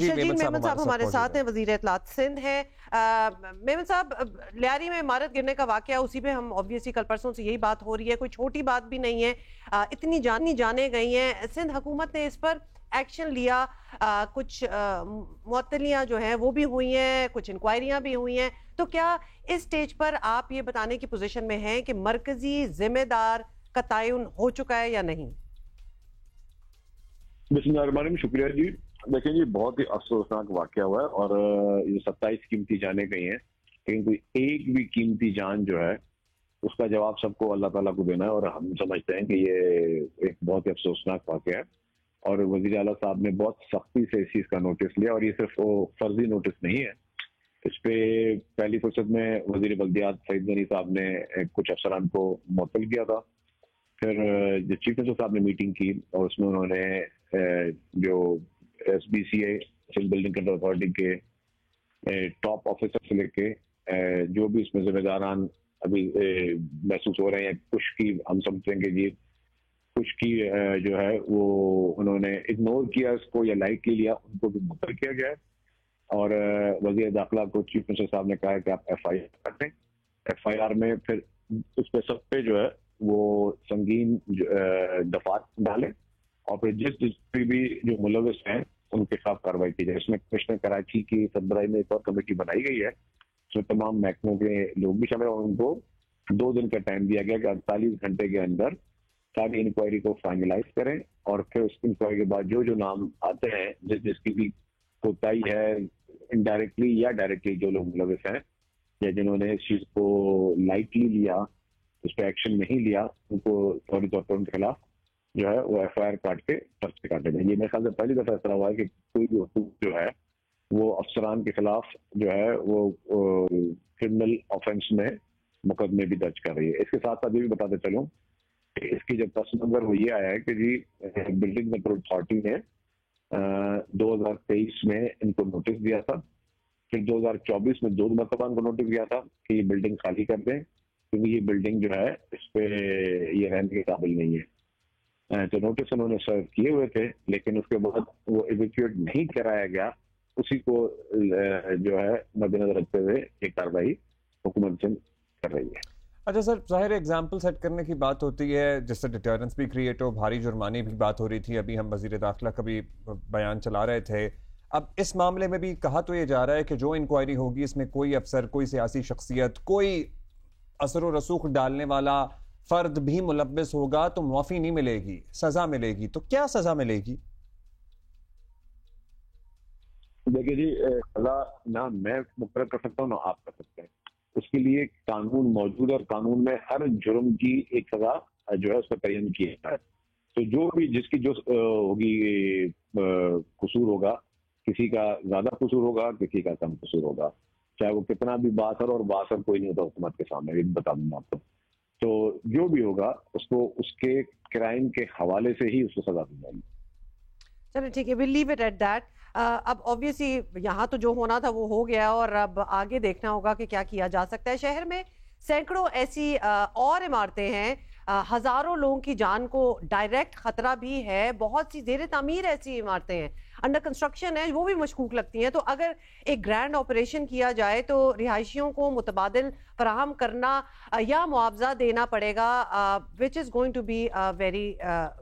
شرجیل میمن صاحب ہمارے ساتھ ہیں، وزیر اطلاعات سندھ ہیں۔ میمن صاحب، لیاری میں عمارت گرنے کا واقعہ، اسی پہ ہم obviously کل پرسوں سے یہی بات ہو رہی ہے، کوئی چھوٹی بات بھی نہیں ہے، اتنی جانیں گئی ہیں۔ سندھ حکومت نے اس پر ایکشن لیا، کچھ معطلیاں جو ہیں وہ بھی ہوئی ہیں، کچھ انکوائریاں بھی ہوئی ہیں، تو کیا اس سٹیج پر آپ یہ بتانے کی پوزیشن میں ہیں کہ مرکزی ذمہ دار کا تعین ہو چکا ہے یا نہیں؟ بسم اللہ الرحمن الرحیم، شکریہ جی۔ دیکھیں جی، بہت ہی افسوسناک واقعہ ہوا ہے، اور یہ 27 قیمتی جانیں گئی ہیں، لیکن کوئی ایک بھی قیمتی جان جو ہے اس کا جواب سب کو اللہ تعالیٰ کو دینا ہے، اور ہم سمجھتے ہیں کہ یہ ایک بہت ہی افسوسناک واقعہ ہے، اور وزیر اعلیٰ صاحب نے بہت سختی سے اس چیز کا نوٹس لیا، اور یہ صرف فرضی نوٹس نہیں ہے۔ اس پہ پہلی فرصت میں وزیر بلدیات سعید غنی صاحب نے کچھ افسران کو معطل کیا تھا، پھر جو چیف منسٹر صاحب نے میٹنگ کی، اور اس میں انہوں نے جو ایس بی سی اے سندھ بلڈنگ کنٹرول اتھارٹی کے ٹاپ آفیسر سے لے کے جو بھی اس میں ذمہ داران ابھی محسوس ہو رہے ہیں، کچھ کی ہم سمجھتے ہیں کہ جی کچھ کی جو ہے وہ انہوں نے اگنور کیا اس کو یا لائٹلی لیا، ان کو بھی معطل کیا گیا ہے، اور وزیر داخلہ کو چیف منسٹر صاحب نے کہا ہے کہ آپ ایف آئی آر کریں، ایف آئی آر میں پھر اس پہ سب پہ جو ہے وہ سنگین دفعات ڈالیں، اور پھر جس بھی جو ملوث ہیں ان کے خلاف کارروائی کی جائے۔ اس میں کمشنر کراچی کی سربراہی میں ایک اور کمیٹی بنائی گئی ہے، اس میں تمام محکموں کے لوگ بھی شامل ہیں، اور ان کو 2 دن کا ٹائم دیا گیا کہ 48 گھنٹے کے اندر ساری انکوائری کو فائنلائز کریں، اور پھر اس انکوائری کے بعد جو نام آتے ہیں جس کی بھی کوتاہی ہے انڈائریکٹلی یا ڈائریکٹلی، جو لوگ ملوث ہیں یا جنہوں نے اس چیز کو لائٹلی لیا، اس پہ ایکشن نہیں لیا، ان کو فوری طور پر ان کے خلاف جو ہے وہ ایف آئی آر کاٹ کے پرچے کاٹے جائیں۔ یہ میرے خیال سے پہلی دفعہ اس طرح ہوا ہے کہ کوئی بھی حقوق جو ہے وہ افسران کے خلاف جو ہے وہ کرمنل آفینس میں مقدمے بھی درج کر رہی ہے۔ اس کے ساتھ ساتھ یہ بھی بتاتے چلوں کہ اس کی جب پس منظر وہ یہ آیا ہے کہ جی بلڈنگ کنٹرول اتھارٹی نے 2023 میں ان کو نوٹس دیا تھا، پھر 2024 میں 2 مرتبہ ان کو نوٹس دیا تھا کہ یہ بلڈنگ خالی کر دیں، کیونکہ یہ بلڈنگ جو ہے اس پہ یہ رہنے کے قابل نہیں ہے۔ تو نوٹس انہوں نے سرو کیے ہوئے تھے، لیکن اس کے بعد وہ ایویکویٹ نہیں کرایا گیا، اسی کو جو ہے مد نظر رکھتے ہوئے یہ کارروائی حکومت سے کر رہی ہے۔ اچھا سر، ظاہر ایگزامپل سیٹ کرنے کی بات ہوتی ہے، جس سے ڈیٹرنس بھی کریٹ ہو، بھاری جرمانے بھی بات ہو رہی تھی، ابھی ہم وزیر داخلہ کا بھی بیان چلا رہے تھے۔ اب اس معاملے میں بھی کہا تو یہ جا رہا ہے کہ جو انکوائری ہوگی اس میں کوئی افسر، کوئی سیاسی شخصیت، کوئی اثر و رسوخ ڈالنے والا فرد بھی ملبس ہوگا تو معافی نہیں ملے گی، سزا ملے گی۔ تو کیا سزا ملے گی؟ دیکھیے جی، سزا نہ میں مقرر کر سکتا ہوں نہ آپ کر سکتے ہیں، اس کے لیے قانون موجود ہے، اور قانون میں ہر جرم کی ایک سزا جو ہے اس کا تعین کیا ہے۔ تو جو بھی جس کی جو ہوگی قصور ہوگا، کسی کا زیادہ قصور ہوگا، کسی کا کم قصور ہوگا، چاہے وہ کتنا بھی بااثر، اور بااثر کوئی نہیں ہوتا حکومت کے سامنے، یہ بتا دوں میں آپ کو۔ تو جو بھی ہوگا اس کو اس کے کرائم کے حوالے سے ہی اس کو سزا دی جائے گی۔ چلو ٹھیک ہے، we'll leave it at that۔ اب obviously یہاں تو جو ہونا تھا وہ ہو گیا، اور اب آگے دیکھنا ہوگا کہ کیا کیا جا سکتا ہے۔ شہر میں سینکڑوں ایسی اور عمارتیں ہیں، ہزاروں لوگوں کی جان کو ڈائریکٹ خطرہ بھی ہے، بہت سی زیر تعمیر ایسی عمارتیں ہیں، انڈر کنسٹرکشن ہیں، وہ بھی مشکوک لگتی ہیں۔ تو اگر ایک گرینڈ آپریشن کیا جائے تو رہائشیوں کو متبادل فراہم کرنا یا معاوضہ دینا پڑے گا، which is going to be a very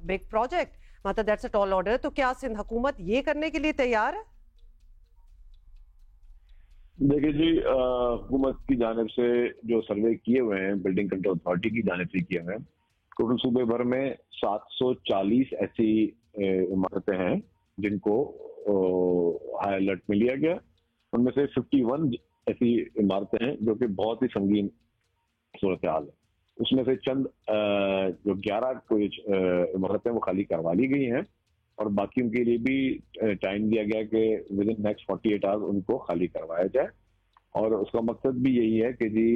big project، مطلب that's a tall order۔ تو کیا سندھ حکومت یہ کرنے کے لیے تیار ہے؟ دیکھیے جی، حکومت کی جانب سے جو سروے کیے ہوئے ہیں، بلڈنگ کنٹرول اتھارٹی کی جانب سے کیے ہوئے ہیں، ٹوٹل صوبے بھر میں 740 ایسی عمارتیں ہیں جن کو ہائی الرٹ میں لیا گیا۔ ان میں سے 51 ایسی عمارتیں ہیں جو کہ بہت ہی سنگین صورتحال ہے۔ اس میں سے چند جو 11 عمارتیں وہ خالی کروا لی گئی ہیں، اور باقیوں کے لیے بھی ٹائم دیا گیا کہ ود ان نیکسٹ 48 آورز ان کو خالی کروایا جائے، اور اس کا مقصد بھی یہی ہے کہ جی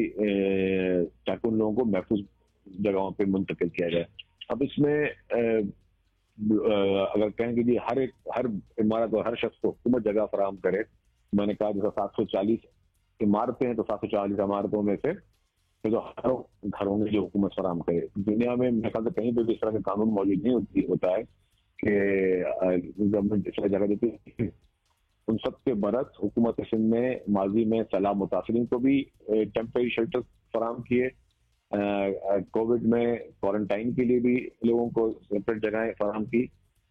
تاکہ ان لوگوں کو محفوظ جگہوں پہ منتقل کیا جائے۔ اب اس میں اگر کہیں کہ جی ہر عمارت اور ہر شخص کو حکومت جگہ فراہم کرے، میں نے کہا جیسا 740 عمارتیں ہیں تو 740 عمارتوں میں سے جو ہزاروں گھروں میں جو حکومت فراہم کرے۔ دنیا میں میرے خیال سے کہیں پہ بھی اس طرح کا قانون موجود نہیں ہوتا ہے کہ گورنمنٹ اس طرح جگہ دیتی ہے، ان کے برعکس حکومت سندھ نے ماضی میں سیلاب متاثرین کو بھی ٹیمپریری شیلٹر فراہم کیے، کووڈ میں کوارنٹائن کے لیے بھی لوگوں کو سیپریٹ جگہیں فراہم کی،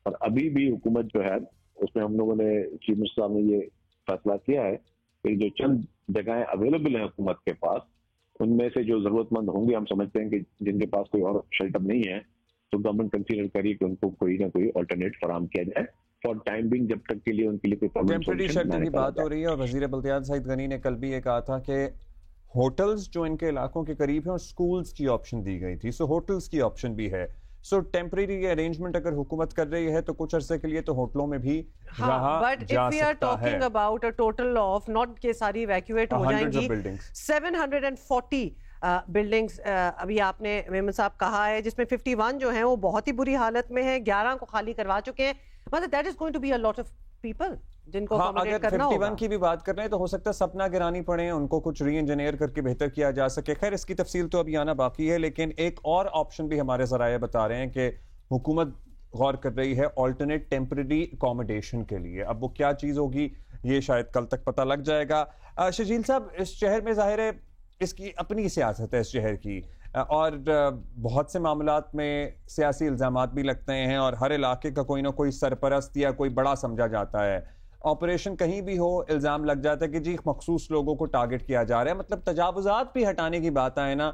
اور ابھی بھی حکومت جو ہے اس میں ہم لوگوں نے چیف منسٹر صاحب نے یہ فیصلہ کیا ہے کہ جو چند جگہیں اویلیبل ہیں حکومت کے پاس، ان میں سے جو ضرورت مند ہوں گے، ہم سمجھتے ہیں کہ جن کے پاس کوئی اور شیلٹر نہیں ہے تو گورنمنٹ کنسیڈر کری کہ ان کو کوئی نہ کوئی آلٹرنیٹ فراہم کیا جائے فار ٹائم بینگ، جب تک کے لیے ان کے لیے کوئی ٹیمپریری شیلٹر کی بات ہو رہی ہے۔ اور وزیر بلدیات سعید غنی نے کل بھی یہ کہا تھا کہ ہوٹلز جو ان کے علاقوں کے قریب ہیں اور سکولز کی آپشن دی گئی تھی، سو ہوٹلز کی آپشن بھی ہے، سو ٹیمپریری ارینجمنٹ اگر حکومت کر رہی ہے تو کچھ عرصے کے لیے تو ہوٹلوں میں بھی رہا جا سکتا ہے۔ اباؤٹ ٹوٹل آف ناٹ کہ ساری ایویکویٹ ہو جائیں گی، 740 بلڈنگز ابھی آپ نے میمن صاحب کہا ہے، جس میں 51 جو ہیں وہ بہت ہی بری حالت میں ہیں، 11 کو خالی کروا چکے ہیں، مطلب that is going to be a lot of people جن کو اگر 51 کی بھی بات کر رہے ہیں تو ہو سکتا ہے سپنا گرانی پڑے، ان کو کچھ ری انجینئر کر کے بہتر کیا جا سکے۔ خیر اس کی تفصیل تو ابھی آنا باقی ہے، لیکن ایک اور آپشن بھی ہمارے ذرائع بتا رہے ہیں کہ حکومت غور کر رہی ہے آلٹرنیٹ ٹیمپریری اکوموڈیشن کے لیے۔ اب وہ کیا چیز ہوگی یہ شاید کل تک پتہ لگ جائے گا۔ شجیل صاحب، اس شہر میں ظاہر ہے اس کی اپنی سیاست ہے اس شہر کی، اور بہت سے معاملات میں سیاسی الزامات بھی لگتے ہیں، اور ہر علاقے کا کوئی نہ کوئی سرپرست یا کوئی بڑا سمجھا جاتا ہے، آپریشن کہیں بھی ہو الزام لگ جاتا ہے کہ جی مخصوص لوگوں کو ٹارگٹ کیا جا رہا ہے، مطلب تجاوزات بھی ہٹانے کی بات آئے نا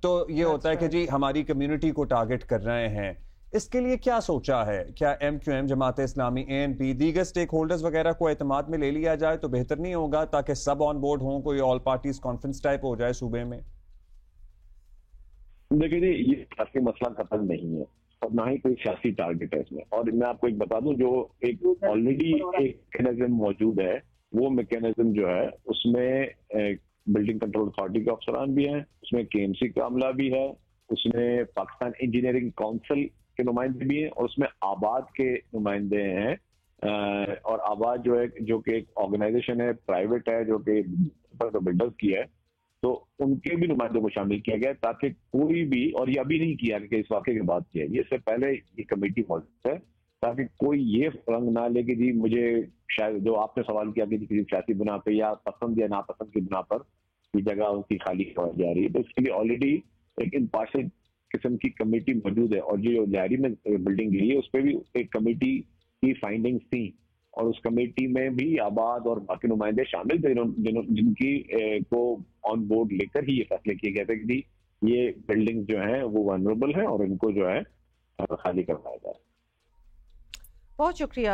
تو یہ ہوتا ہے کہ جی ہماری کمیونٹی کو ٹارگٹ کر رہے ہیں۔ اس کے لیے کیا سوچا ہے؟ کیا M Q M, Jamaat Islami, ANP، دیگر سٹیک ہولڈرز وغیرہ کو اعتماد میں لے لیا جائے تو بہتر نہیں ہوگا، تاکہ سب آن بورڈ ہوں، کوئی آل پارٹیز کانفرنس ٹائپ ہو جائے صوبے میں؟ دیکھیں جی، یہ سیاسی مسئلہ ختم نہیں ہے اور نہ ہی کوئی سیاسی ٹارگٹ ہے اس میں، اور میں آپ کو ایک بتا دوں جو ایک آلریڈی ایک میکینزم موجود ہے، وہ میکینزم جو ہے اس میں بلڈنگ کنٹرول اتھارٹی کے افسران بھی ہیں، اس میں KMC کا عملہ بھی ہے، اس میں پاکستان انجینئرنگ کونسل کے نمائندے بھی ہیں، اور اس میں آباد کے نمائندے ہیں، اور آباد جو کہ ایک آرگنائزیشن ہے، پرائیویٹ ہے، جو کہ بلڈرز کی ہے، تو ان کے بھی نمائندوں کو شامل کیا گیا تاکہ کوئی بھی، اور یہ ابھی نہیں کیا کہ اس واقعے کے بعد کیا، یہ اس سے پہلے یہ کمیٹی موجود ہے تاکہ کوئی یہ رنگ نہ لے کہ جی مجھے شاید جو آپ نے سوال کیا کہ کسی سیاسی بنا پہ یا پسند یا ناپسند کی بنا پر یہ جگہ ان کی خالی کرائی جا رہی ہے، تو اس کے لیے آلریڈی ایک امپارشل قسم کی کمیٹی موجود ہے، اور جو لہری میں بلڈنگ گری ہے اس پہ بھی ایک کمیٹی کی فائنڈنگز تھیں، اور اس کمیٹی میں بھی آباد اور باقی نمائندے شامل تھے جن کی کو آن بورڈ لے کر ہی یہ فیصلے کیے گئے تھے کہ یہ بلڈنگ جو ہیں وہ ونربل ہیں اور ان کو جو ہے خالی کروایا جائے۔ بہت شکریہ